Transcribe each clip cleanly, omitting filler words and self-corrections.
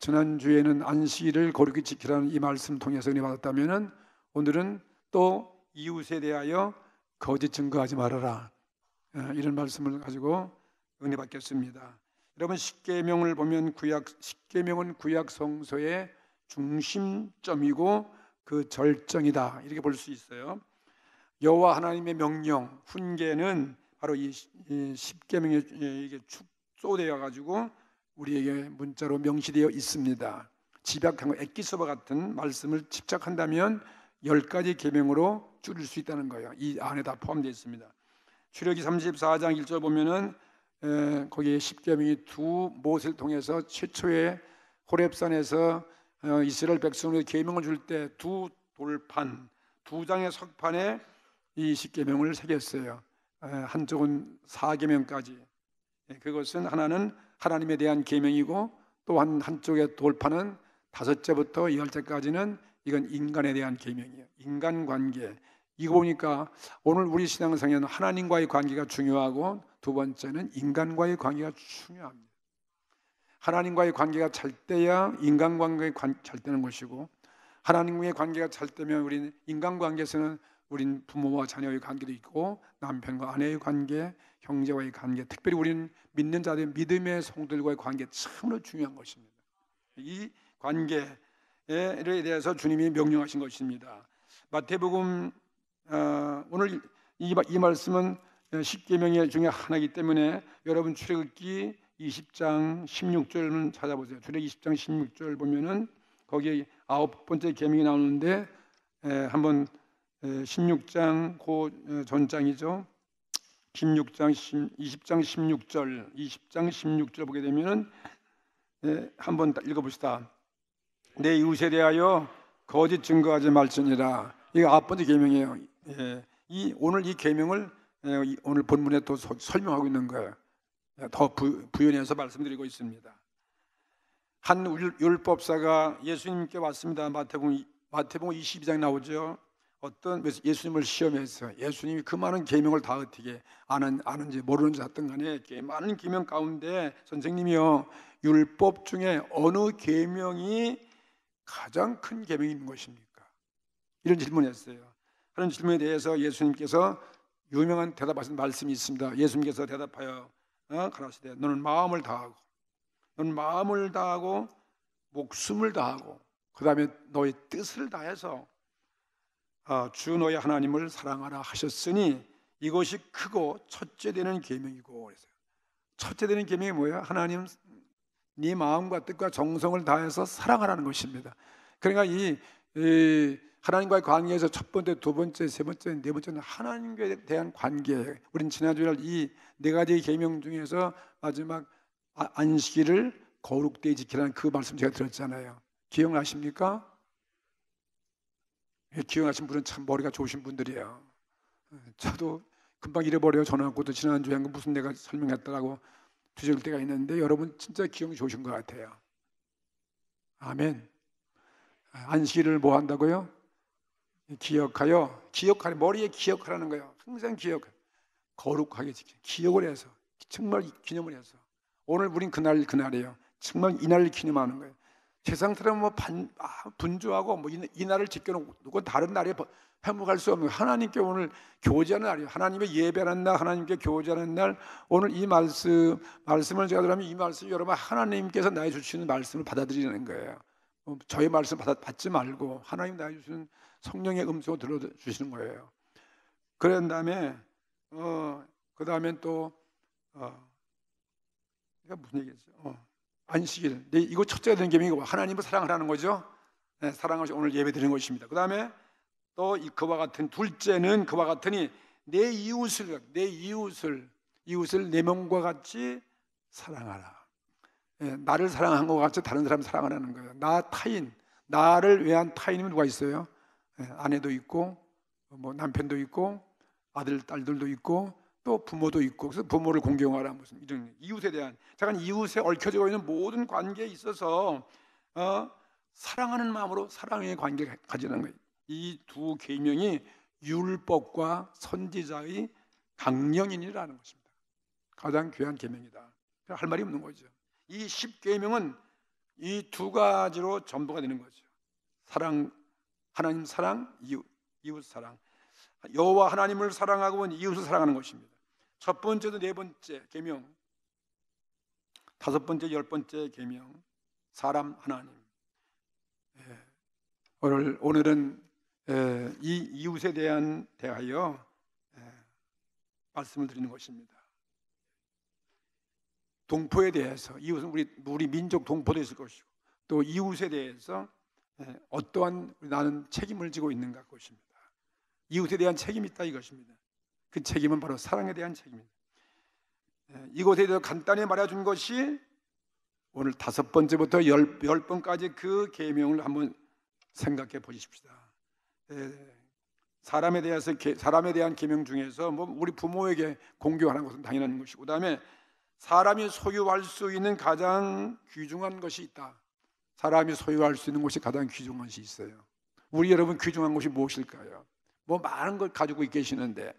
지난주에는 안식일을 거룩히 지키라는 이 말씀 통해서 은혜 받았다면 오늘은 또 이웃에 대하여 거짓 증거하지 말아라, 이런 말씀을 가지고 은혜 받겠습니다. 여러분, 십계명을 보면 십계명은 구약 성서의 중심점이고 그 절정이다, 이렇게 볼 수 있어요. 여호와 하나님의 명령, 훈계는 바로 이 십계명에 이게 축소되어 가지고 우리에게 문자로 명시되어 있습니다. 집약한 엑기스와 같은 말씀을 집착한다면 10가지 계명으로 줄일 수 있다는 거예요. 이 안에 다 포함되어 있습니다. 출애굽기 34장 1절 보면은 거기에 십계명이 두 모세를 통해서 최초의 호렙산에서 이스라엘 백성을 계명을 줄 때 두 돌판, 두 장의 석판에 이 십계명을 새겼어요. 한쪽은 4계명까지. 그것은 하나는 하나님에 대한 계명이고, 또 한쪽의 돌판은 5제부터 10제까지는 이건 인간에 대한 계명이에요. 인간관계. 이거 보니까 오늘 우리 신앙생활에는 하나님과의 관계가 중요하고, 두 번째는 인간과의 관계가 중요합니다. 하나님과의 관계가 잘 돼야 인간관계가 잘 되는 것이고, 하나님과의 관계가 잘 되면 우리는 인간관계에서는 우린 부모와 자녀의 관계도 있고, 남편과 아내의 관계, 형제와의 관계, 특별히 우리는 믿는 자들의 믿음의 성도들과의 관계 참으로 중요한 것입니다. 이 관계에 대해서 주님이 명령하신 것입니다. 마태복음 오늘 이 말씀은 십계명 중에 하나이기 때문에 여러분 출애굽기 20장 16절을 찾아보세요. 출애굽기 20장 16절 보면은 거기에 9번째 계명이 나오는데, 한번 16장 그 전장이죠. 20장 16절 보게 되면은 한번 읽어봅시다. 내 이웃에 대하여 거짓 증거하지 말지니라. 이게 9번째 계명이에요. 오늘 이 계명을 오늘 본문에 또 설명하고 있는 거예요. 더 부연해서 말씀드리고 있습니다. 한 율법사가 예수님께 왔습니다. 마태복음 22장에 나오죠. 어떤 예수님을 시험해서 예수님이 그 많은 계명을 다 어떻게 아는지 모르는지 하여튼 간에 많은 계명 가운데 선생님이요, 율법 중에 어느 계명이 가장 큰 계명인 것입니까? 이런 질문을 했어요. 그런 질문에 대해서 예수님께서 유명한 대답하신 말씀이 있습니다. 예수님께서 대답하여 가라사대 너는 마음을 다하고 목숨을 다하고 그 다음에 너의 뜻을 다해서 주 너의 하나님을 사랑하라 하셨으니 이것이 크고 첫째 되는 계명이고. 그래서 첫째 되는 계명이 뭐예요? 하나님 네 마음과 뜻과 정성을 다해서 사랑하라는 것입니다. 그러니까 이 하나님과의 관계에서 첫 번째, 두 번째, 세 번째, 네 번째는 하나님께 대한 관계. 우리는 지난주에 이 4가지 계명 중에서 마지막 안식일을 거룩되이 지키라는 그 말씀 제가 들었잖아요. 기억나십니까? 기억나신 분은 참 머리가 좋으신 분들이에요. 저도 금방 잃어버려요. 전화하고도 지난주에 무슨 내가 설명했다라고 뒤질 때가 있는데, 여러분 진짜 기억이 좋으신 것 같아요. 아멘. 안식일을 뭐 한다고요? 기억하여 머리에 기억하라는 거예요. 항상 거룩하게 지켜, 기억을 해서, 정말 기념을 해서. 오늘 우린 그날이에요. 정말 이날을 기념하는 거예요. 세상 사람은 뭐 분주하고 뭐 이 날을 지켜놓고 다른 날에 회복할 수 없는, 하나님께 오늘 교제하는 날이에요. 하나님의 예배하는 날, 하나님께 교제하는 날. 오늘 이 말씀을 제가 들으면 이 말씀 여러분 하나님께서 나에 주시는 말씀을 받아들이는 거예요. 저의 말씀 받지 말고 하나님 나에 주시는 성령의 음성을 들어주시는 거예요. 그런 다음에 그 다음엔 또 이거 무슨 얘기였어요? 안식일. 이거 첫째가 되는 계명이고 하나님을 사랑하라는 거죠. 네, 사랑을 오늘 예배 드리는 것입니다. 그 다음에 또 그와 같은 둘째는 그와 같으니 내 이웃을 내 몸과 같이 사랑하라. 나를 사랑한 것 같이 다른 사람 사랑하라는 거예요. 나를 위한 타인이면 누가 있어요? 아내도 있고 뭐 남편도 있고 아들 딸들도 있고 또 부모도 있고. 그래서 부모를 공경하라, 무슨 이런 이웃에 대한, 잠깐 이웃에 얽혀져 있는 모든 관계에 있어서 사랑하는 마음으로 사랑의 관계를 가지는 거예요. 이 두 계명이 율법과 선지자의 강령이라는 것입니다. 가장 귀한 계명이다. 할 말이 없는 거죠. 이 10계명은 이 두 가지로 전부가 되는 거죠. 사랑, 하나님 사랑, 이웃 사랑. 여호와 하나님을 사랑하고 이웃을 사랑하는 것입니다. 첫 번째도 네 번째 계명, 다섯 번째, 열 번째 계명, 사람 하나님. 오늘은 이 이웃에 대하여 말씀을 드리는 것입니다. 동포에 대해서, 이웃은 우리 민족 동포도 있을 것이고, 또 이웃에 대해서 어떠한 나는 책임을 지고 있는가 것입니다. 이웃에 대한 책임이 있다 이것입니다. 그 책임은 바로 사랑에 대한 책임입니다. 이것에 대해서 간단히 말해준 것이 오늘 다섯 번째부터 열 번까지 그 계명을 한번 생각해 보십시다. 사람에 대한 계명 중에서 우리 부모에게 공경하는 것은 당연한 것이고, 그다음에 사람이 소유할 수 있는 가장 귀중한 것이 있다. 사람이 소유할 수 있는 것이 가장 귀중한 것이 있어요. 우리 여러분 귀중한 것이 무엇일까요? 많은 걸 가지고 계시는데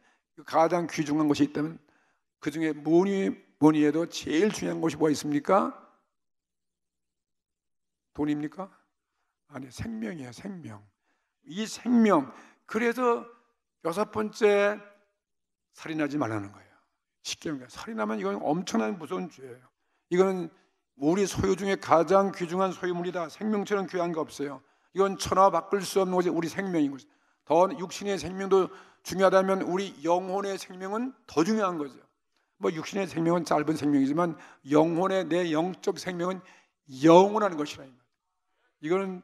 가장 귀중한 것이 있다면 그 중에 뭐니 해도 제일 중요한 것이 뭐가 있습니까? 돈입니까? 아니, 생명이에요. 생명. 이 생명. 그래서 여섯 번째, 살인하지 말라는 거예요. 쉽게 말하면 살인하면 이건 엄청난 무서운 죄예요. 이거는 우리 소유 중에 가장 귀중한 소유물이다. 생명처럼 귀한 거 없어요. 이건 천하 바꿀 수 없는 것이 우리 생명인 것이죠. 더 육신의 생명도 중요하다면 우리 영혼의 생명은 더 중요한 거죠. 육신의 생명은 짧은 생명이지만 내 영적 생명은 영원한 것이라. 이거는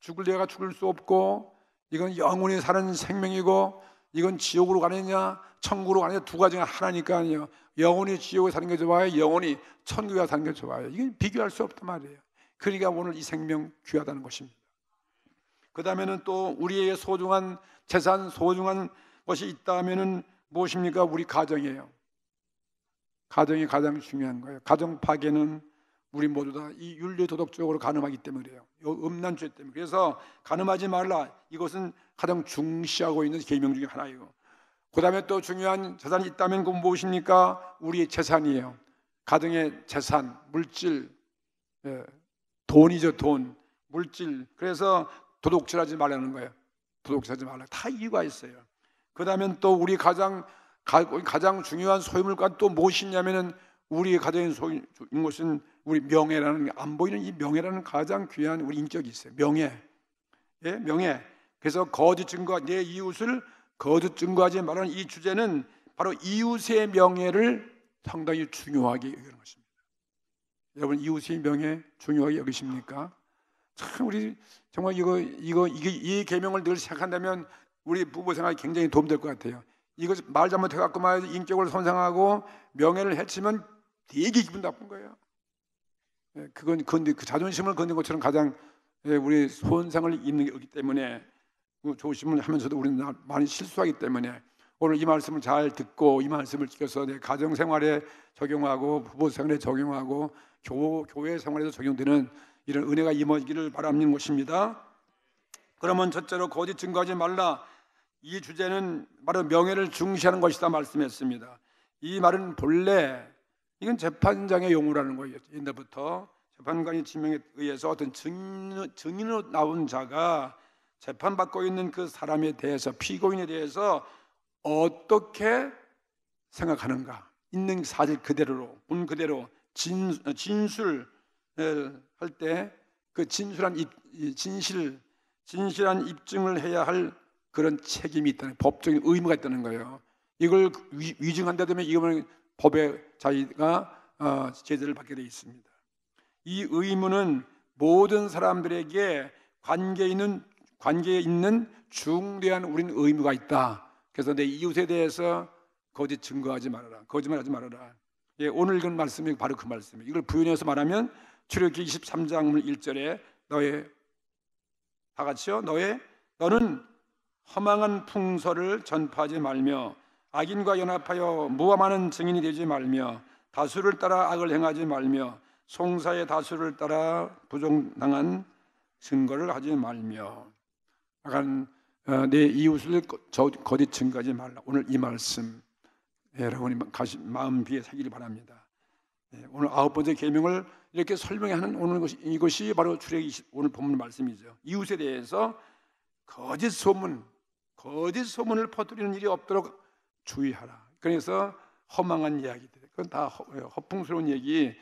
죽을 내가 죽을 수 없고, 이건 영원히 사는 생명이고, 이건 지옥으로 가느냐 천국으로 가느냐 두 가지가 하나니까요. 영원히 지옥에 사는 게 좋아요, 영원히 천국에 사는 게 좋아요. 이건 비교할 수 없단 말이에요. 그러니까 오늘 이 생명 귀하다는 것입니다. 그 다음에는 또 우리의 소중한 재산, 소중한 것이 있다면은 무엇입니까? 우리 가정이에요. 가정이 가장 중요한 거예요. 가정 파괴는 우리 모두 다 이 윤리 도덕적으로 간음하기 때문이에요. 음란죄 때문에. 그래서 간음하지 말라. 이것은 가장 중시하고 있는 계명 중에 하나예요. 그 다음에 또 중요한 재산이 있다면 그건 무엇입니까? 우리의 재산이에요. 가정의 재산, 물질, 돈이죠. 돈, 물질. 그래서 도둑질하지 말라는 거예요. 도둑질하지 말라. 다 이유가 있어요. 그 다음에 또 우리 가장 중요한 소유물과 또 무엇이냐면은 우리 가정의 소유인 것은 우리 명예라는, 안 보이는 이 명예라는 가장 귀한 우리 인격이 있어요. 명예. 명예. 그래서 거짓 증거, 내 이웃을 거짓 증거하지 말라는 이 주제는 바로 이웃의 명예를 상당히 중요하게 여기는 것입니다. 여러분, 이웃의 명예 중요하게 여기십니까? 참 우리 정말 이 계명을 늘 생각한다면 우리 부부 생활이 굉장히 도움될 것 같아요. 이거 말 잘못해갖고 인격을 손상하고 명예를 해치면 되게 기분 나쁜 거예요. 그건 그 자존심을 건든 것처럼 가장 우리 손상을 입는 거기 때문에 조심을 하면서도 우리는 많이 실수하기 때문에 오늘 이 말씀을 잘 듣고 이 말씀을 지켜서 내 가정 생활에 적용하고 부부 생활에 적용하고 교회 생활에도 적용되는 이런 은혜가 임하기를 바라는 것입니다. 그러면 첫째로 거짓 증거하지 말라. 이 주제는 바로 명예를 중시하는 것이다 말씀했습니다. 이 말은 본래 이건 재판장의 용어라는 거예요. 옛날부터 재판관이 지명에 의해서 어떤 증인으로 나온 자가 재판받고 있는 그 사람에 대해서, 피고인에 대해서 어떻게 생각하는가, 있는 사실 그대로, 본 그대로 진술할 때 그 진실한 입증을 해야 할 그런 책임이 있다는, 법적인 의무가 있다는 거예요. 이걸 위증한다 되면 이거는 법의 자기가 제재를 받게 되어 있습니다. 이 의무는 모든 사람들에게 관계에 있는 중대한 우리는 의무가 있다. 그래서 내 이웃에 대해서 거짓 증거하지 말아라, 거짓말하지 말아라. 오늘 읽은 말씀이 바로 그 말씀이에요. 이걸 부연해서 말하면 출애굽기 23장 1절에 다 같이요. 너는 허망한 풍설을 전파하지 말며 악인과 연합하여 무함하는 증인이 되지 말며 다수를 따라 악을 행하지 말며 송사의 다수를 따라 부정당한 증거를 하지 말며, 약간 내 이웃을 거짓 증거하지 말라. 오늘 이 말씀 여러분이 마음 비에 새기길 바랍니다. 오늘 9번째 계명을 이렇게 설명하는 오늘 이것이 바로 출애굽기 오늘 본문 말씀이죠. 이웃에 대해서 거짓 소문을 퍼뜨리는 일이 없도록 주의하라. 그래서 허망한 이야기들, 그건 다 허풍스러운 얘기,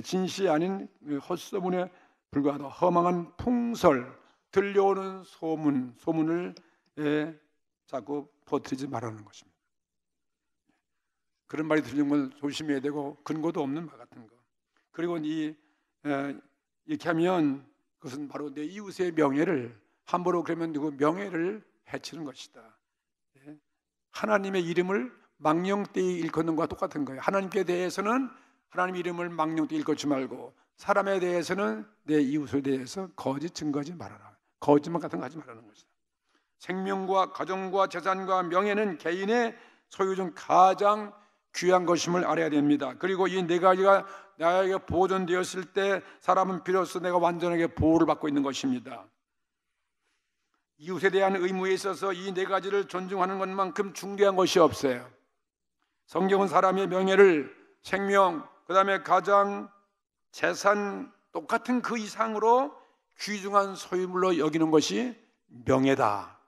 진실이 아닌 헛소문에 불과하다. 허망한 풍설, 들려오는 소문을 자꾸 퍼뜨리지 말라는 것입니다. 그런 말이 들리면 조심해야 되고, 근거도 없는 말 같은 거. 그리고 이렇게 하면 그것은 바로 내 이웃의 명예를, 함부로 그러면 누구 명예를 해치는 것이다. 하나님의 이름을 망령되이 일컫는 것과 똑같은 거예요. 하나님께 대해서는 하나님 이름을 망령되이 일컫지 말고, 사람에 대해서는 내 이웃에 대해서 거짓 증거하지 말아라. 거짓말 같은 거 하지 말라는 것이다. 생명과 가정과 재산과 명예는 개인의 소유 중 가장 귀한 것임을 알아야 됩니다. 그리고 이 네 가지가 나에게 보존되었을 때 사람은 비로소 내가 완전하게 보호를 받고 있는 것입니다. 이웃에 대한 의무에 있어서 이 네 가지를 존중하는 것만큼 중대한 것이 없어요. 성경은 사람의 명예를 생명, 그 다음에 가장, 재산 똑같은 그 이상으로 귀중한 소유물로 여기는 것이 명예다.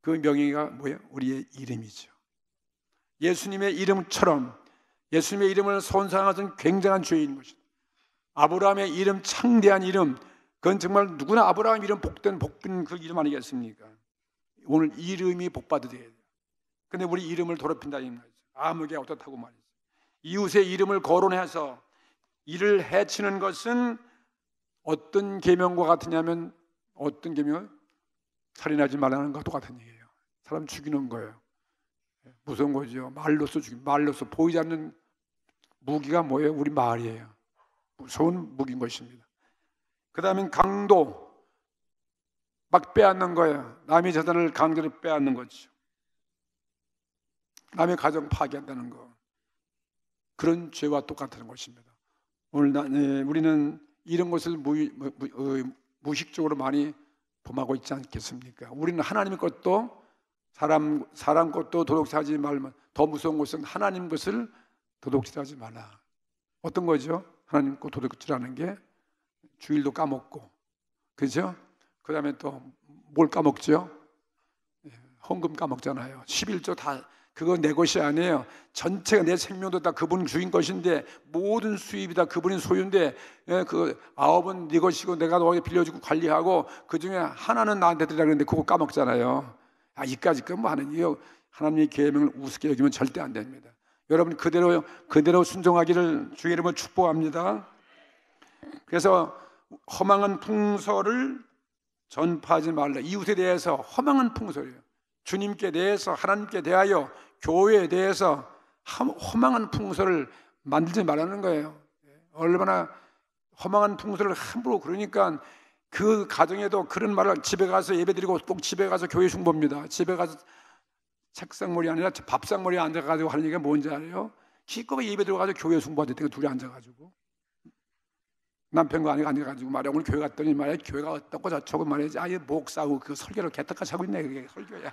그 명예가 뭐예요? 우리의 이름이죠. 예수님의 이름처럼 예수님의 이름을 손상한 것은 굉장한 죄인 것이다. 아브라함의 이름, 창대한 이름, 그건 정말 누구나 아브라함 이름 복된 그 이름 아니겠습니까? 오늘 이름이 복받아야 돼요. 근데 우리 이름을 더럽힌다는 말이죠. 아무게 어떻다고 말이죠. 이웃의 이름을 거론해서 이를 해치는 것은 어떤 계명과 같으냐면, 어떤 계명은 살인하지 말라는 것과 똑같은 얘기예요. 사람 죽이는 거예요. 무서운 거죠. 말로서 보이지 않는 무기가 뭐예요? 우리 말이에요. 무서운 무기인 것입니다. 그 다음엔 강도, 막 빼앗는 거예요. 남의 재산을 강제로 빼앗는 거죠. 남의 가정 파괴한다는 거, 그런 죄와 똑같은 것입니다. 오늘 우리는 이런 것을 무의식적으로 많이 범하고 있지 않겠습니까? 우리는 하나님의 것도 사람 것도 도둑질하지 말면, 더 무서운 것은 하나님 것을 도둑질하지 말라. 어떤 거죠? 하나님 것 도둑질하는 게 주일도 까먹고, 그죠? 그 다음에 또 뭘 까먹죠? 헌금 까먹잖아요. 11조 다 그거 내 것이 아니에요. 전체가, 내 생명도 다 그분 주인 것인데, 모든 수입이 다 그분이 소유인데, 그 9은 네 것이고 내가 너에게 빌려주고 관리하고 그 중에 하나는 나한테 드리라 그랬는데 그거 까먹잖아요. 이까짓 건 뭐 하나님의 계명을 우습게 여기면 절대 안 됩니다. 여러분 그대로 순종하기를 주의 이름으로 축복합니다. 그래서 허망한 풍설을 전파하지 말라. 이웃에 대해서 허망한 풍설이에요. 주님께 대해서, 하나님께 대하여, 교회에 대해서 허망한 풍설을 만들지 말라는 거예요. 얼마나 허망한 풍설을 함부로, 그러니까 그 가정에도 그런 말을, 집에 가서 예배드리고 꼭 집에 가서 교회 숭배입니다. 집에 가서 책상머리 아니라 밥상머리에 앉아가지고 하는 얘기가 뭔지 알아요? 기껏 예배 들어가서 교회 숭배하듯이 둘이 앉아가지고 남편과 아내가 앉아가지고 말이야, 오늘 교회 갔더니 말이야, 교회가 어떻고 저쩌고 말이지, 아예 목사고 그 설교를 개떡같이 하고 있네. 그게 설교야.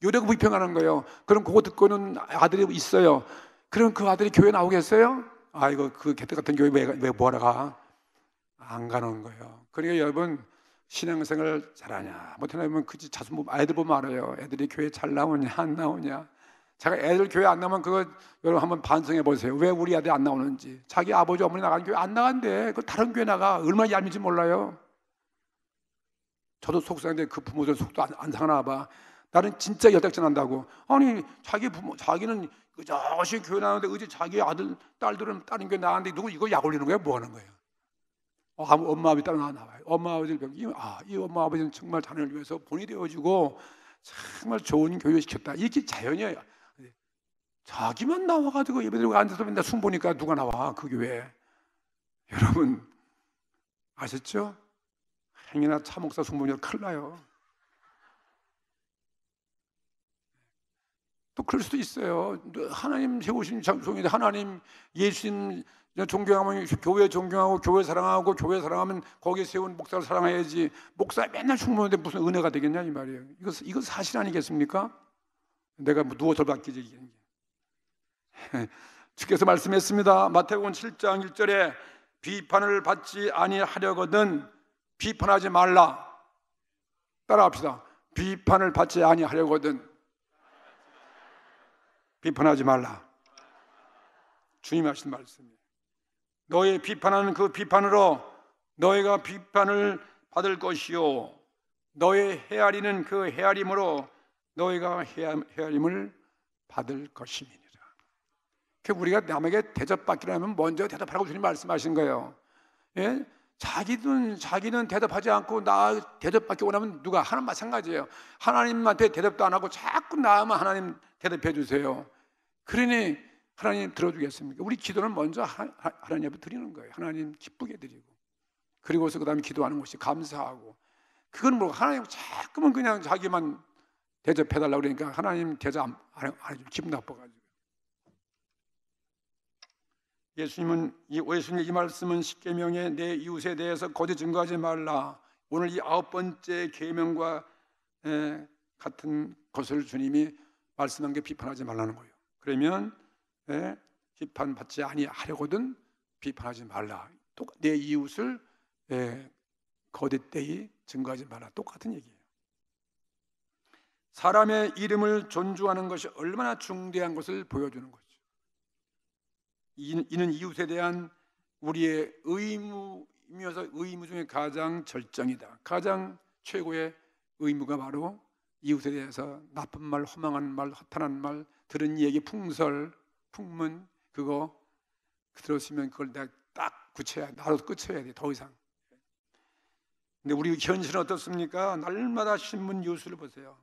요래고 불평하는 거예요. 그럼 그거 듣고는 아들이 있어요. 그럼 그 아들이 교회 나오겠어요? 이거 그 개떡 같은 교회 왜 뭐하러 가? 안 가는 거예요. 그러니까 여러분, 신앙생활 잘하냐 못하냐면 그지 자손 아이들 보면 알아요. 애들이 교회 잘 나오냐 안 나오냐. 제가 애들 교회 안 나오면 그거 여러분 한번 반성해 보세요. 왜 우리 아들이 안 나오는지. 자기 아버지 어머니 나가는 교회 안 나간대. 그 다른 교회 나가. 얼마나 얄미운지 몰라요. 저도 속상한데 그 부모들 속도 안 상하나 봐. 나는 진짜 여닥지 난다고. 아니 자기 부모, 자기는 그저시 교회 나오는데 어제 자기 아들 딸들은 다른 교회 나가는데 누구 이거 약 올리는 거야? 뭐 하는 거예요? 엄마 아버지 따로 나와요. 엄마 아버지를 이 엄마 아버지는 정말 자녀를 위해서 본이 되어주고 정말 좋은 교육 시켰다. 이게 자연이에요. 자기만 나와가지고 예배드리고 앉아서 맨날 숨 보니까 누가 나와 그 교회에. 여러분 아셨죠? 행여나 차목사 숨 보면 큰일 나요. 또 그럴 수도 있어요. 하나님 세우신 장소인데, 하나님 예수님 존경하면 교회 존경하고 교회 사랑하고, 교회 사랑하면 거기에 세운 목사를 사랑해야지. 목사 맨날 충분한데 무슨 은혜가 되겠냐 이 말이에요. 이거 사실 아니겠습니까? 내가 뭐 누워 절받기지. 주께서 말씀했습니다. 마태복음 7장 1절에 비판을 받지 아니하려거든 비판하지 말라. 따라합시다. 비판을 받지 아니하려거든 비판하지 말라. 주님 하신 말씀이에요. 너의 비판하는 그 비판으로 너희가 비판을 받을 것이요 너의 헤아리는 그 헤아림으로 너희가 헤아림을 받을 것임이니라. 우리가 남에게 대접받기라면 먼저 대답하라고 주님 말씀하신 거예요. 예? 자기는 대답하지 않고 나 대접받기 원하면 누가? 하나님 마찬가지예요. 하나님한테 대답도 안 하고 자꾸 나만 하나님 대답해 주세요. 그러니 하나님 들어주겠습니까? 우리 기도는 먼저 하나님 앞에 드리는 거예요. 하나님 기쁘게 드리고 그리고서 그 다음에 기도하는 것이 감사하고. 그건 뭐 하나님 자꾸만 그냥 자기만 대접해달라고 그러니까 하나님 대접 안 해주면 기분 나빠가지고. 예수님 이 말씀은 십계명에 내 이웃에 대해서 거짓 증거하지 말라. 오늘 이 9번째 계명과 같은 것을 주님이 말씀한 게 비판하지 말라는 거예요. 그러면 비판받지 아니하려거든 비판하지 말라. 내 이웃을 거짓되이 증거하지 말라. 똑같은 얘기예요. 사람의 이름을 존중하는 것이 얼마나 중대한 것을 보여주는 거죠. 이는 이웃에 대한 우리의 의무이면서 의무 중에 가장 절정이다. 가장 최고의 의무가 바로 이웃에 대해서 나쁜 말, 허망한 말, 허탄한 말, 들은 얘기, 풍설, 풍문 그거 들었으면 그걸 내가 딱 고쳐야 돼. 나도 고쳐야 돼. 더 이상. 근데 우리 현실은 어떻습니까? 날마다 신문 뉴스를 보세요.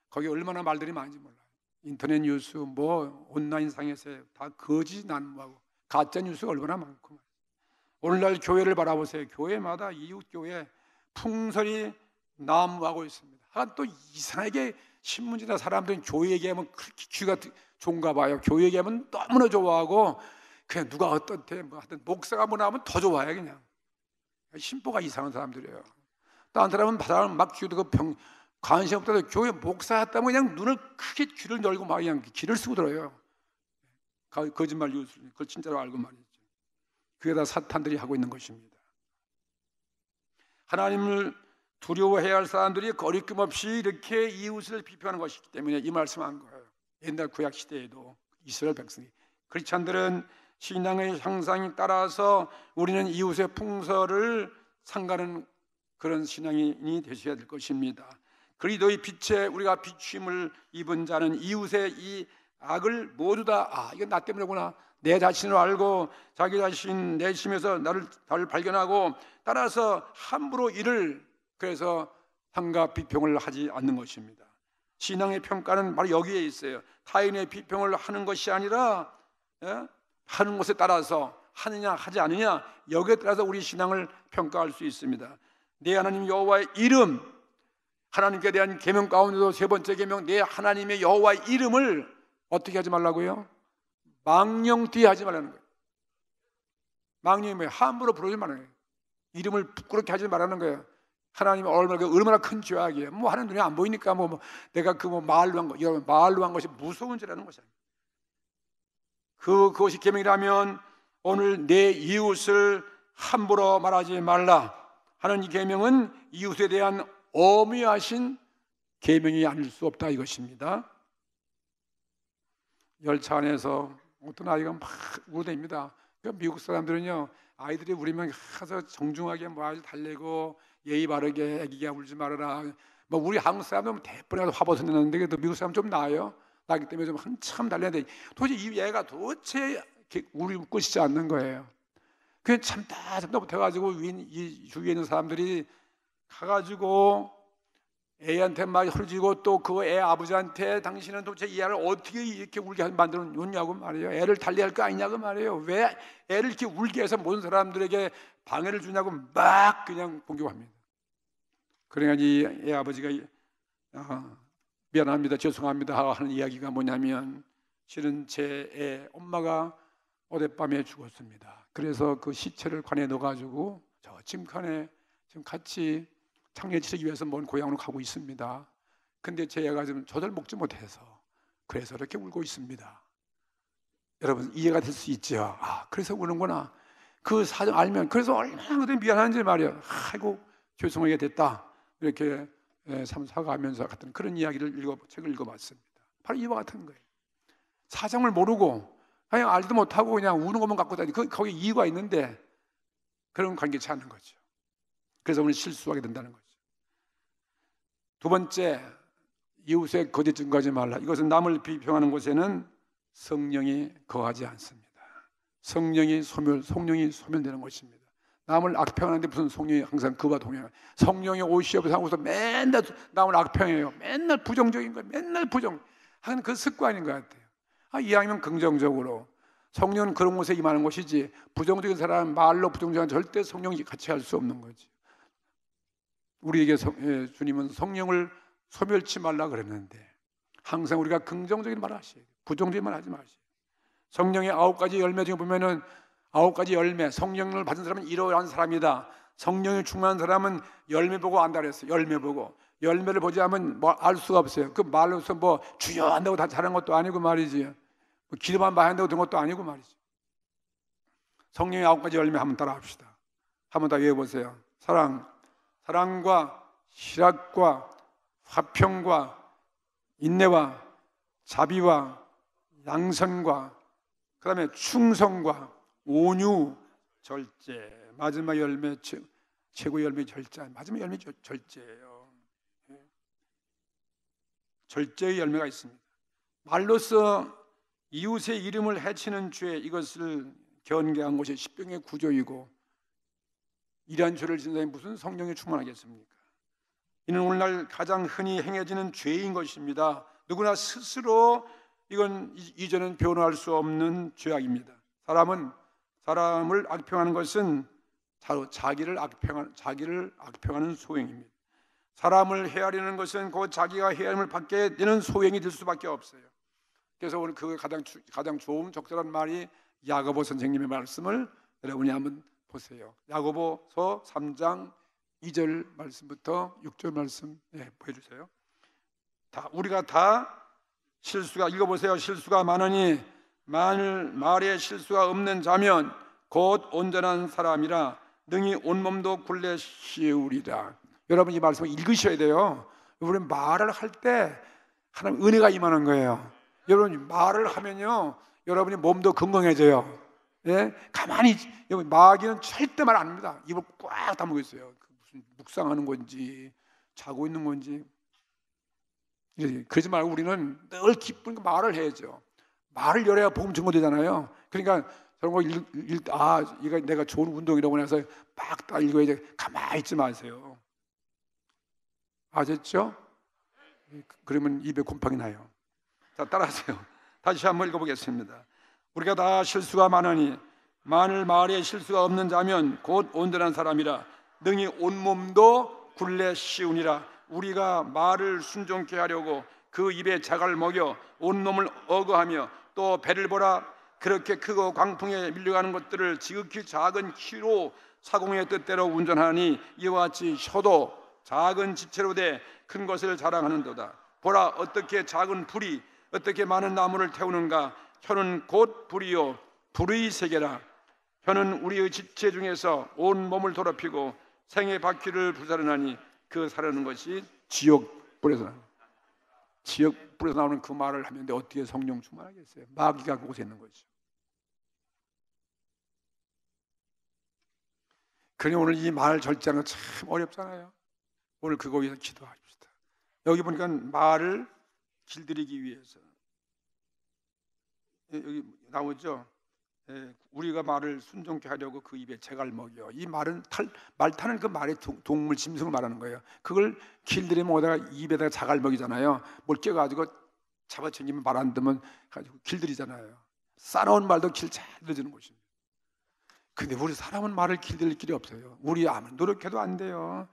거기 얼마나 말들이 많은지 몰라요. 인터넷 뉴스, 뭐 온라인 상에서 다 거짓 난무하고 가짜 뉴스가 얼마나 많고. 오늘날 교회를 바라보세요. 교회마다 이웃 교회 풍설이 난무하고 있습니다. 또 이상하게 신문지나 사람들은 교회 얘기하면 그렇게 귀가 좋은가 봐요. 교회 얘기하면 너무나 좋아하고 그냥 누가 어떻대 뭐 하여튼 목사가 뭐 나오면 더 좋아해. 그냥 심보가 이상한 사람들이에요. 다른 사람은 막 귀도 관심 없다고 교회 목사였다면 그냥 눈을 크게 귀를 열고 막 그냥 귀를 쓰고 들어요. 거짓말 뉴스 그걸 진짜로 알고 말이죠. 그게 다 사탄들이 하고 있는 것입니다. 하나님을 두려워해야 할 사람들이 거리낌 없이 이렇게 이웃을 비판하는 것이기 때문에 이 말씀한 거예요. 옛날 구약 시대에도 이스라엘 백성이 크리스찬들은 신앙의 향상에 따라서 우리는 이웃의 풍설을 삼가는 그런 신앙인이 되셔야 될 것입니다. 그리스도의 빛에 우리가 비추임을 입은 자는 이웃의 이 악을 모두 다 이건 나 때문이구나 내 자신을 알고 자기 자신 내심에서 나를 발견하고 따라서 함부로 이를 그래서 삼가 비평을 하지 않는 것입니다. 신앙의 평가는 바로 여기에 있어요. 타인의 비평을 하는 것이 아니라 하는 것에 따라서 하느냐 하지 않느냐 여기에 따라서 우리 신앙을 평가할 수 있습니다. 내 하나님 여호와의 이름, 하나님께 대한 계명 가운데도 세 번째 계명, 내 하나님의 여호와의 이름을 어떻게 하지 말라고요? 망령되이 하지 말라는 거예요. 망령이 뭐예요? 함부로 부르지 말라는 거예요. 이름을 부끄럽게 하지 말라는 거예요. 하나님이 얼마나 큰 죄악이에요. 뭐 하는 눈에 안 보이니까 내가 말로 한 거, 이런 말로 한 것이 무서운 죄라는 것이에요. 그것이 계명이라면 오늘 내 이웃을 함부로 말하지 말라 하는 이 계명은 이웃에 대한 엄미하신 계명이 아닐 수 없다 이것입니다. 열차 안에서 어떤 아이가 막 울어댑니다. 미국 사람들은요 아이들이 울면 가서 정중하게 아주 달래고 예의 바르게 애기가 울지 말아라. 우리 한국 사람들은 대번에 화보서 내는데 그래도 미국 사람 좀 나아요. 나기 때문에 좀 한참 달래야 돼. 도대체 이 애가 도대체 울고 싶지 않는 거예요. 그냥 참다 못해가지고 이 주위에 있는 사람들이 가가지고 애한테 막 헐지고 또 그 애 아버지한테 당신은 도대체 이 애를 어떻게 이렇게 울게 만들어 놓냐고 말이에요. 애를 달래야 할 거 아니냐고 말이에요. 왜 애를 이렇게 울게 해서 모든 사람들에게 방해를 주냐고 막 그냥 공격합니다. 그러니까 이 애 아버지가 미안합니다, 죄송합니다 하는 이야기가 뭐냐면 실은 제 애 엄마가 어젯밤에 죽었습니다. 그래서 그 시체를 관에 넣어가지고 저 짐칸에 지금 같이 창례 치르기 위해서 먼 고향으로 가고 있습니다. 근데 제 애가 지금 젖을 먹지 못해서 그래서 이렇게 울고 있습니다. 여러분 이해가 될 수 있죠. 아, 그래서 우는구나. 그 사정 알면 그래서 얼마나 그때 미안한지 말이야. 아이고 죄송하게 됐다. 이렇게 참 사과하면서 같은 그런 이야기를 책을 읽어봤습니다. 바로 이와 같은 거예요. 사정을 모르고 그냥 알도 못하고 그냥 우는 것만 갖고 다니. 거기 이유가 있는데 그런 관계치 않는 거죠. 그래서 오늘 실수하게 된다는 거죠. 두 번째, 이웃의 거짓 증거하지 말라. 이것은 남을 비평하는 곳에는 성령이 거하지 않습니다. 성령이 소멸되는 것입니다. 남을 악평하는데 무슨 성령이 항상 그와 동행하는, 성령이 오시옵소서 하고서 맨날 남을 악평해요. 맨날 부정적인 거예요. 맨날 부정. 하는 그 습관인 것 같아요. 이왕이면 긍정적으로. 성령은 그런 곳에 임하는 것이지, 부정적인 사람, 말로 부정적인 절대 성령이 같이 할 수 없는 거지. 우리에게 주님은 성령을 소멸치 말라 그랬는데 항상 우리가 긍정적인 말을 하셔야 돼요. 부정적인 말 하지 마세요. 성령의 9가지 열매 중에 보면은 9가지 열매, 성령을 받은 사람은 이러한 사람이다. 성령이 충만한 사람은 열매 보고 안다 그랬어요. 열매 보고. 열매를 보지 않으면 뭐 알 수가 없어요. 그 말로서 뭐 주여 한다고 다 잘하는 것도 아니고 말이지. 뭐 기도만 많이 한다고 된 것도 아니고 말이지. 성령의 9가지 열매 한번 따라 합시다. 한번 다 외워보세요. 사랑과 실학과 화평과 인내와 자비와 양선과 그 다음에 충성과 온유, 절제. 마지막 열매, 최고의 열매 절제. 마지막 열매 절제예요. 절제의 열매가 있습니다. 말로써 이웃의 이름을 해치는 죄, 이것을 견개한 것이 십병의 구조이고, 이러한 죄를 지은 사람이 무슨 성령이 충만하겠습니까? 이는 오늘날 가장 흔히 행해지는 죄인 것입니다. 누구나 스스로 이건 이전은 변호할 수 없는 죄악입니다. 사람을 악평하는 것은 자기를 악평하는 소행입니다. 사람을 헤아리는 것은 곧 자기가 헤아림을 받게 되는 소행이 될 수밖에 없어요. 그래서 오늘 그 가장 좋은 적절한 말이 야고보 선생님의 말씀을 여러분이 한번 보세요. 야고보서 3장 2절 말씀부터 6절 말씀 보여주세요. 우리가 다 실수가, 읽어보세요. 실수가 많으니 만일 말에 실수가 없는 자면 곧 온전한 사람이라 능히 온몸도 굴레 씌우리라. 여러분 이 말씀을 읽으셔야 돼요. 우리 말을 할 때 하나님 은혜가 임하는 거예요. 여러분 말을 하면요 여러분이 몸도 건강해져요. 예? 가만히 마귀는 절대 말 안 합니다. 입을 꽉 다물고 있어요. 무슨 묵상하는 건지 자고 있는 건지. 그러지 말고 우리는 늘 기쁜 말을 해야죠. 말을 열어야 복음 증거되잖아요. 그러니까 저런 거 이거 내가 좋은 운동이라고 해서 막 다 읽어야 돼. 가만히 있지 마세요. 아셨죠? 그러면 입에 곰팡이 나요. 자, 따라하세요. 다시 한번 읽어보겠습니다. 우리가 다 실수가 많으니 만일 말에 실수가 없는 자면 곧 온전한 사람이라 능히 온몸도 굴레 씌우니라. 우리가 말을 순종케 하려고 그 입에 자갈을 먹여 온몸을 어거하며 또 배를 보라 그렇게 크고 광풍에 밀려가는 것들을 지극히 작은 키로 사공의 뜻대로 운전하니 이와 같이 혀도 작은 지체로 돼 큰 것을 자랑하는도다. 보라 어떻게 작은 불이 어떻게 많은 나무를 태우는가. 혀는 곧 불이요 불의 세계라. 혀는 우리의 지체 중에서 온 몸을 더럽히고 생의 바퀴를 불사르나니 그 사르는 것이 지옥불에서 나오는 그 말을 하는데 어떻게 성령 충만하겠어요? 마귀가 그곳에 있는 거죠. 그러니 오늘 이 말 절제하는 거 참 어렵잖아요. 오늘 그거 위해서 기도합시다. 여기 보니까 말을 길들이기 위해서 여기 나오죠. 우리가 말을 순종케 하려고 그 입에 재갈 먹여. 이 말은 말 타는 그 말의 동물 짐승을 말하는 거예요. 그걸 길들이면 오다가 입에다가 자갈 먹이잖아요. 뭘 껴가지고 잡아당기면 말 안 듣면 가지고 길들이잖아요. 싸놓은 말도 길 잘 들어주는 것입니다. 근데 우리 사람은 말을 길들일 길이 없어요. 우리 아무리 노력해도 안 돼요.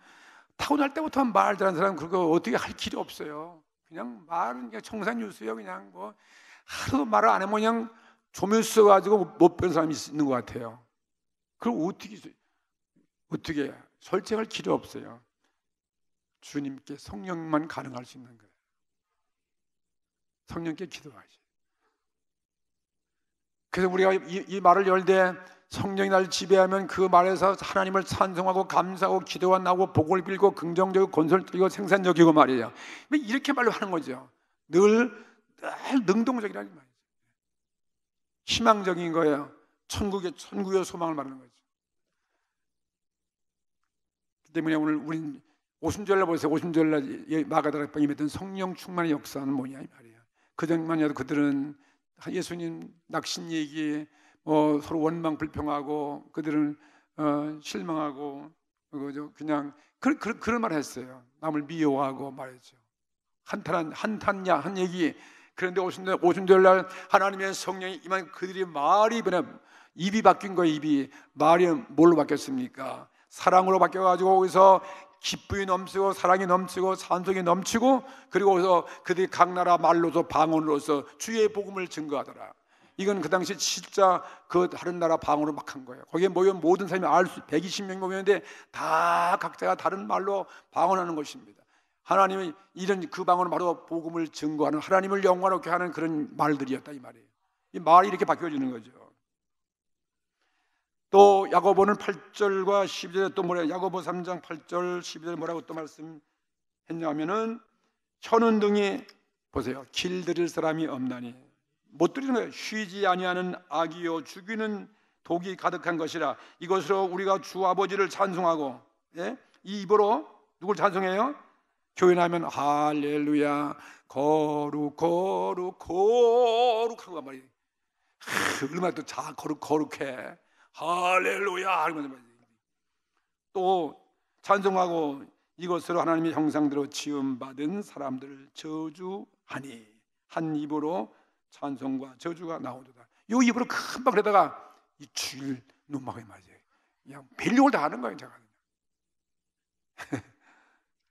타고날 때부터 말 잘하는 사람은 그거 어떻게 할 길이 없어요. 그냥 말은 그냥 청산유수예요. 그냥 뭐 하루도 말을 안 하면 그냥 조면 써가지고 못 배운 사람이 있는 것 같아요. 그럼 어떻게 설정할 길이 없어요. 주님께 성령만 가능할 수 있는 거예요. 성령께 기도하시. 그래서 우리가 이 말을 열 때 성령이 날 지배하면 그 말에서 하나님을 찬송하고 감사하고 기도가 나오고 복을 빌고 긍정적이고 건설적이고 생산적이고 말이에요. 이렇게 말로 하는 거죠. 늘 능동적이라는 말이죠. 희망적인 거예요. 천국의 소망을 말하는 거죠. 그 때문에 오늘 우린 오순절날 보세요. 오순절날 마가다락방에 임했던 성령 충만의 역사는 뭐냐 이 말이에요. 그전만 해도 그들은 예수님 낙신 얘기, 서로 원망 불평하고 그들은 실망하고 그냥 그런 말 했어요. 남을 미워하고 말했죠. 한탄야 한 얘기. 그런데 오순절날 하나님의 성령이 임한 그들이 말이 변해 입이 바뀐 거예요. 입이 말이 뭘로 바뀌었습니까? 사랑으로 바뀌어가지고 거기서 기쁨이 넘치고 사랑이 넘치고 찬송이 넘치고 그리고 거기서 그들이 각 나라 말로서 방언으로서 주의 복음을 증거하더라. 이건 그 당시 진짜 그 다른 나라 방언으로 막 한 거예요. 거기에 모여 모든 사람이 120명이 모였는데 다 각자가 다른 말로 방언하는 것입니다. 하나님이 이런 그 방언은 바로 복음을 증거하는 하나님을 영광롭게 하는 그런 말들이었다 이 말이에요. 이 말이 이렇게 바뀌어지는 거죠. 또 야고보는 8절과 12절에 또 뭐래요? 야고보 3장 8절 12절에 뭐라고 또 말씀했냐면은 혀는 등이 보세요. 길들일 사람이 없나니 못 들이는 거예요. 쉬지 아니하는 악이요 죽이는 독이 가득한 것이라. 이것으로 우리가 주 아버지를 찬송하고, 예? 이 입으로 누굴 찬송해요? 교인하면 할렐루야 거룩 거룩 거룩하고 말이에요. 얼마나 또 거룩해. 할렐루야 하면서 또 찬송하고 이것으로 하나님의 형상대로 지음받은 사람들을 저주하니 한 입으로 찬송과 저주가 나오도다. 이 입으로 금방 그러다가 이 주일 눈망에 맞아요. 그냥 벨용을 다 하는 거예요.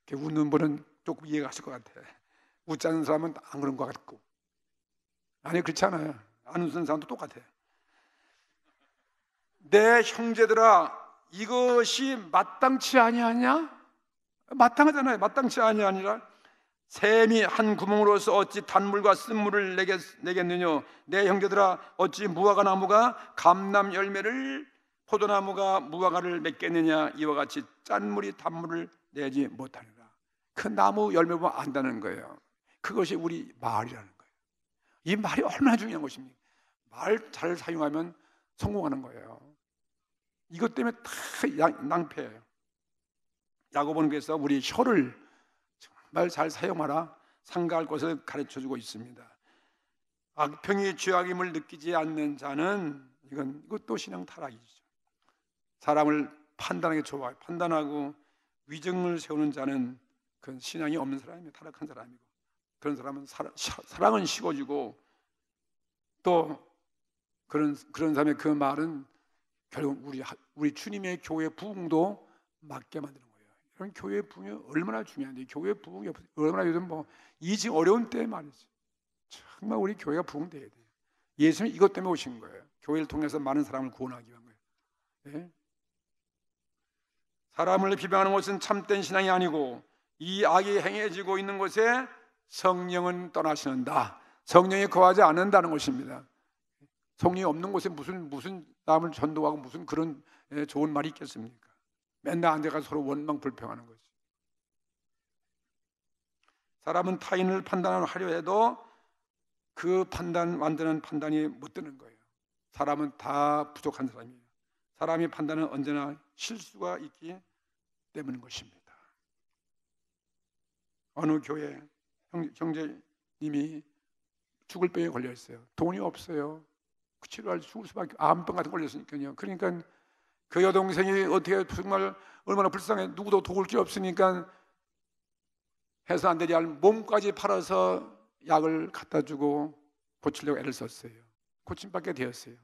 제가 웃는 분은 조금 이해가 하실 것 같아. 웃지 않는 사람은 안 그런 것 같고. 아니 그렇지 않아요. 안 웃는 사람도 똑같아. 내 형제들아 이것이 마땅치 아니하냐? 마땅하잖아요. 마땅치 아니하니라. 샘이 한 구멍으로서 어찌 단물과 쓴물을 내겠느냐? 내 형제들아 어찌 무화과 나무가 감람 열매를 포도나무가 무화과를 맺겠느냐? 이와 같이 짠물이 단물을 내지 못하리라. 그 나무 열매 보면 안다는 거예요. 그것이 우리 말이라는 거예요. 이 말이 얼마나 중요한 것입니까? 말 잘 사용하면 성공하는 거예요. 이것 때문에 다 낭패예요. 야고보는 그래서 우리 혀를 정말 잘 사용하라 상가할 것을 가르쳐주고 있습니다. 악평이 죄악임을 느끼지 않는 자는 이것도 신앙 타락이죠. 사람을 판단하기 좋아요. 판단하고 위증을 세우는 자는 그건 신앙이 없는 사람이에요. 타락한 사람이고 그런 사람은 사랑은 식어지고 또 그런 사람의 그 말은 결국 우리 주님의 교회 부흥도 막게 만드는 거예요. 이런 교회 부흥이 얼마나 중요한데 교회 부흥이 얼마나 요즘 이 지금 어려운 때 말이지. 정말 우리 교회가 부흥돼야 돼요. 예수님 이것 때문에 오신 거예요. 교회를 통해서 많은 사람을 구원하기 위한 거예요. 네? 사람을 비방하는 것은 참된 신앙이 아니고 이 악이 행해지고 있는 곳에 성령은 떠나시는다. 성령이 거하지 않는다는 것입니다. 성령이 없는 곳에 무슨 남을 전도하고 무슨 그런 좋은 말이 있겠습니까? 맨날 앉아가서 서로 원망 불평하는 거지. 사람은 타인을 판단하려 해도 그 완전한 판단이 못 되는 거예요. 사람은 다 부족한 사람이에요. 사람의 판단은 언제나 실수가 있기 때문인 것입니다. 어느 교회 형제님이 죽을 병에 걸려 있어요. 돈이 없어요. 그 치료할 죽을 수밖에 암병 같은 거 걸렸으니까요. 그러니까 그 여동생이 어떻게 정말 얼마나 불쌍해. 누구도 도울 게 없으니까 해서 안 되지 않을 몸까지 팔아서 약을 갖다 주고 고치려고 애를 썼어요. 고침받게 되었어요.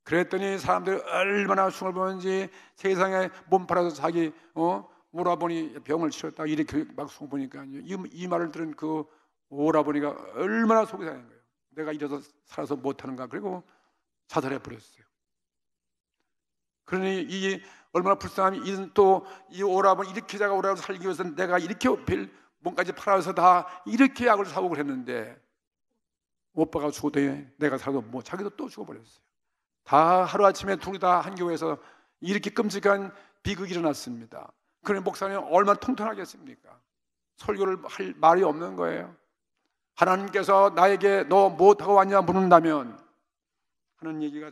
그랬더니 사람들이 얼마나 숭을 보는지 세상에 몸 팔아서 자기 오라버니 병을 치렀다 이렇게 막 숭 보니까요. 이 말을 들은 그 오라버니가 얼마나 속이 상한 거예요. 내가 이래서 살아서 못하는가. 그리고 자살해 버렸어요. 그러니 이 얼마나 불쌍함이 또 이 오라버니 이렇게 자가 오라버니 살기 위해서 내가 이렇게 몸까지 팔아서 다 이렇게 약을 사고 그랬는데 오빠가 죽어도 내가 살아도 뭐 자기도 또 죽어버렸어요. 다 하루아침에 둘이 다 한 교회에서 이렇게 끔찍한 비극이 일어났습니다. 그런 목사님 얼마나 통통하겠습니까? 설교를 할 말이 없는 거예요. 하나님께서 나에게 너 무엇하고 왔냐 물은다면 하는 얘기가,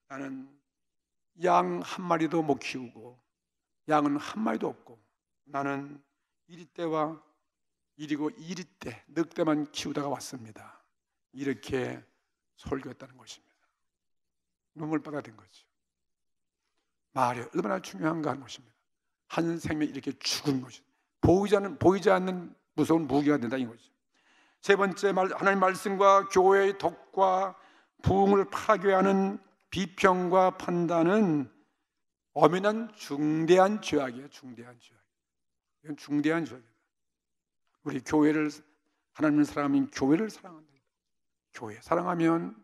나는 양 한 마리도 못 키우고 양은 한 마리도 없고 나는 이리떼와 이리고 이리떼 늑대만 키우다가 왔습니다. 이렇게 설교했다는 것입니다. 눈물바다 된 거죠. 말이 얼마나 중요한가 하는 것입니다. 한 생명이 이렇게 죽은 것이 보이지 않는 무서운 무기가 된다 이 거죠. 세 번째, 하나님 말씀과 교회의 덕과 부흥을 파괴하는 비평과 판단은 엄연한 중대한 죄악이에요. 중대한 죄악. 이건 중대한 죄악이에요. 우리 교회를, 하나님을 사랑하면 교회를 사랑한다. 교회 사랑하면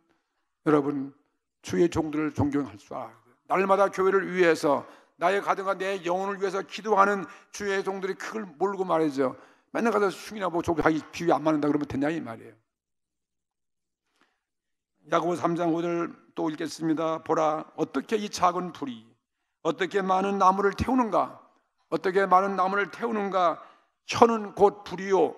여러분 주의 종들을 존경할 수 알아야 돼요. 날마다 교회를 위해서, 나의 가정과 내 영혼을 위해서 기도하는 주의 종들이 그걸 모르고 말이죠. 맨날 가서 흉이나 보고 조기 비위 안 맞는다 그러면 되냐 이 말이에요. 야고보 3장 5절 또 읽겠습니다. 보라, 어떻게 이 작은 불이 어떻게 많은 나무를 태우는가? 어떻게 많은 나무를 태우는가? 혀는 곧 불이요,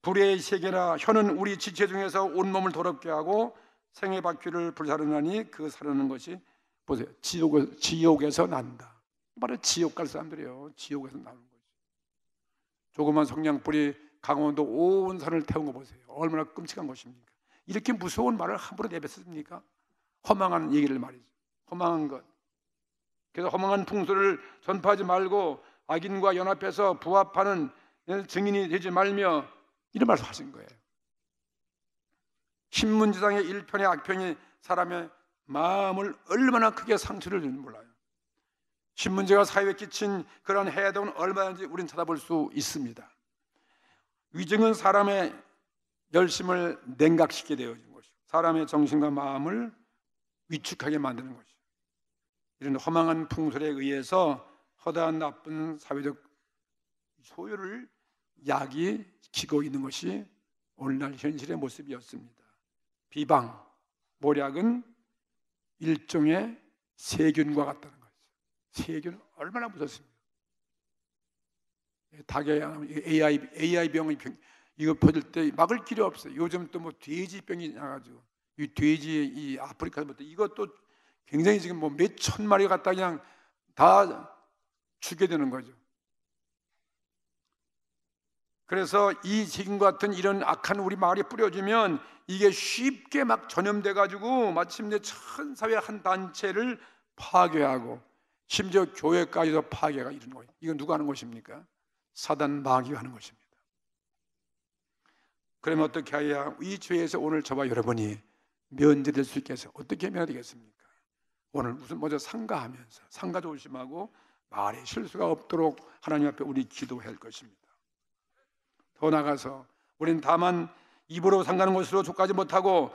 불의 세계나 혀는 우리 지체 중에서 온몸을 더럽게 하고 생의 바퀴를 불사르나니 그 사르는 것이, 보세요, 지옥에서 난다. 바로 지옥 갈 사람들이에요. 지옥에서 나는 거죠. 조그만 성냥불이 강원도 온 산을 태운 거 보세요. 얼마나 끔찍한 것입니까? 이렇게 무서운 말을 함부로 내뱉습니까? 허망한 얘기를 말이죠. 허망한 것. 그래서 허망한 풍소를 전파하지 말고 악인과 연합해서 부합하는 증인이 되지 말며 이런 말씀 하신 거예요. 신문지상의 일편의 악평이 사람의 마음을 얼마나 크게 상처를 주는지 몰라요. 신문지가 사회에 끼친 그런 해독은 얼마든지 우리는 찾아볼 수 있습니다. 위증은 사람의 열심을 냉각시키게 되어진 것이고 사람의 정신과 마음을 위축하게 만드는 것이죠. 이런 허망한 풍설에 의해서 허다한 나쁜 사회적 소유를 야기시키고 있는 것이 오늘날 현실의 모습이었습니다. 비방, 모략은 일종의 세균과 같다는 거죠. 세균은 얼마나 무섭습니까? 닭에 AI 병이 이거 퍼질 때 막을 길이 없어요. 요즘 또 뭐 돼지병이 나가지고 이 돼지 이 아프리카부터 이것도 굉장히 지금 뭐 몇 천 마리 갖다 그냥 다 죽게 되는 거죠. 그래서 이 지금 같은 이런 악한 우리 마을에 뿌려지면 이게 쉽게 막 전염돼 가지고 마침내 전 사회 한 단체를 파괴하고 심지어 교회까지도 파괴가 이르는 거예요. 이건 누가 하는 것입니까? 사단 마귀가 하는 것입니다. 그러면 어떻게 해야 이 죄에서 오늘 저와 여러분이 면제될 수 있겠어요? 어떻게 면해야 되겠습니까? 오늘 무슨 먼저 상가하면서 상가 조심하고 말에 실수가 없도록 하나님 앞에 우리 기도해야 할 것입니다. 더 나가서 우리는 다만 입으로 상가는 것으로 족하지 못하고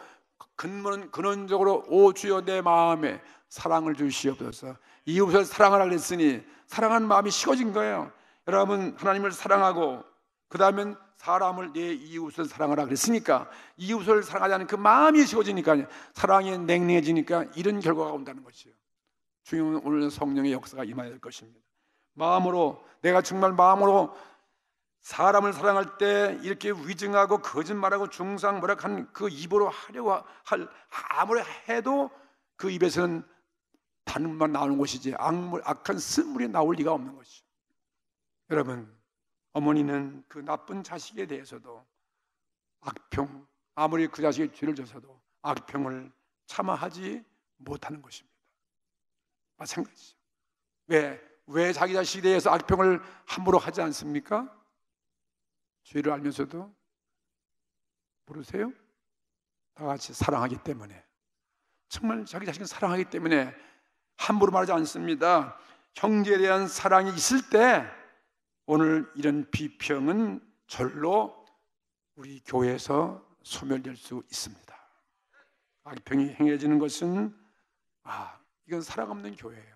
근원적으로 오 주여 내 마음에 사랑을 주시옵소서. 이웃을 사랑하라 그랬으니 사랑하는 마음이 식어진 거예요. 여러분 하나님을 사랑하고 그 다음엔 사람을 내 이웃을 사랑하라 그랬으니까 이웃을 사랑하지 않는 그 마음이 식어지니까 사랑이 냉랭해지니까 이런 결과가 온다는 것이에요. 주님은 오늘 성령의 역사가 임해야 될 것입니다. 마음으로 내가 정말 마음으로 사람을 사랑할 때 이렇게 위증하고 거짓말하고 중상모략한 그 입으로 하려고 아무리 해도 그 입에서는 단물만 나오는 것이지 악한 쓴물이 나올 리가 없는 것이죠. 여러분 어머니는 그 나쁜 자식에 대해서도 악평, 아무리 그 자식이 죄를 져서도 악평을 참아하지 못하는 것입니다. 마찬가지죠. 왜 자기 자식에 대해서 악평을 함부로 하지 않습니까? 죄를 알면서도 모르세요? 다 같이 사랑하기 때문에, 정말 자기 자신을 사랑하기 때문에 함부로 말하지 않습니다. 형제에 대한 사랑이 있을 때 오늘 이런 비평은 절로 우리 교회에서 소멸될 수 있습니다. 악평이 행해지는 것은 이건 사랑 없는 교회예요.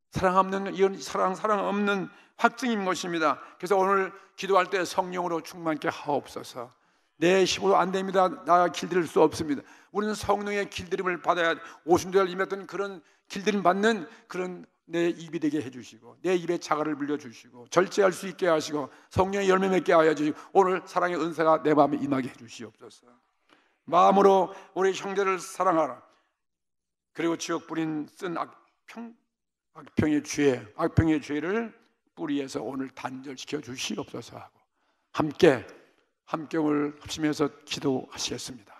사랑 없는, 이건 사랑 없는 확증인 것입니다. 그래서 오늘 기도할 때 성령으로 충만케 하옵소서. 내 힘으로 안 됩니다. 나 길들일 수 없습니다. 우리는 성령의 길들임을 받아야 오순절 임했던 그런 길들임 받는 그런 내 입이 되게 해주시고 내 입에 자갈을 불려주시고 절제할 수 있게 하시고 성령의 열매 맺게 하여 주시고 오늘 사랑의 은사가 내 마음에 임하게 해주시옵소서. 마음으로 우리 형제를 사랑하라. 그리고 지옥 뿌린 쓴 악평의 죄를 뿌리에서 오늘 단절시켜 주시옵소서 하고 함께 함경을 합심해서 기도하시겠습니다.